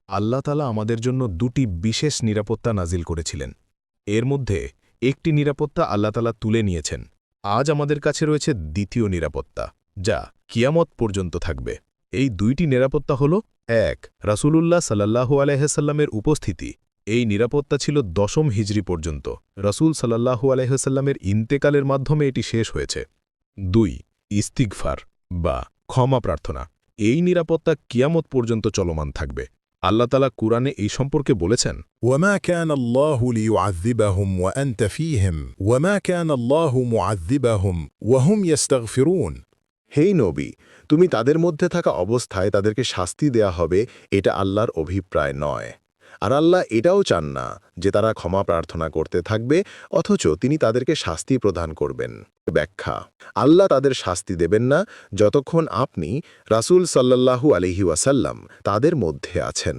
আল্লাহ তাআলা আমাদের জন্য দুটি বিশেষ নিরাপত্তা নাজিল করেছিলেন। এর মধ্যে একটি নিরাপত্তা আল্লাহ তাআলা তুলে নিয়েছেন। আজ আমাদের কাছে রয়েছে দ্বিতীয় নিরাপত্তা, যা কিয়ামত পর্যন্ত থাকবে। এই দুইটি নিরাপত্তা হল, ১. রাসূলুল্লাহ সাল্লাল্লাহু আলাইহি ওয়াসাল্লামের উপস্থিতি। এই নিরাপত্তা ছিল ১০ম হিজরি পর্যন্ত। রাসূল সাল্লাল্লাহু আলাইহি ওয়াসাল্লামের ইন্তেকালের মাধ্যমে এটি শেষ হয়েছে। ২. ইস্তিগফার বা ক্ষমা প্রার্থনা। এই নিরাপত্তা কিয়ামত পর্যন্ত চলমান থাকবে। আল্লাহ তাআলা কুরআনে এই সম্পর্কে বলেছেন, وما كان الله ليعذبهم وأنت فيهم وما كان الله معذبهم وهم يستغفرون। হেই নবী, তুমি তাদের মধ্যে থাকা অবস্থায় তাদেরকে শাস্তি দেয়া হবে, এটা আল্লাহর অভিপ্রায় নয়। আর আল্লাহ এটাও চান না যে তারা ক্ষমা প্রার্থনা করতে থাকবে অথচ তিনি তাদেরকে শাস্তি প্রদান করবেন। ব্যাখ্যা: আল্লাহ তাদের শাস্তি দেবেন না যতক্ষণ আপনি রাসূল সাল্লাল্লাহু আলাইহি ওয়াসাল্লাম তাদের মধ্যে আছেন।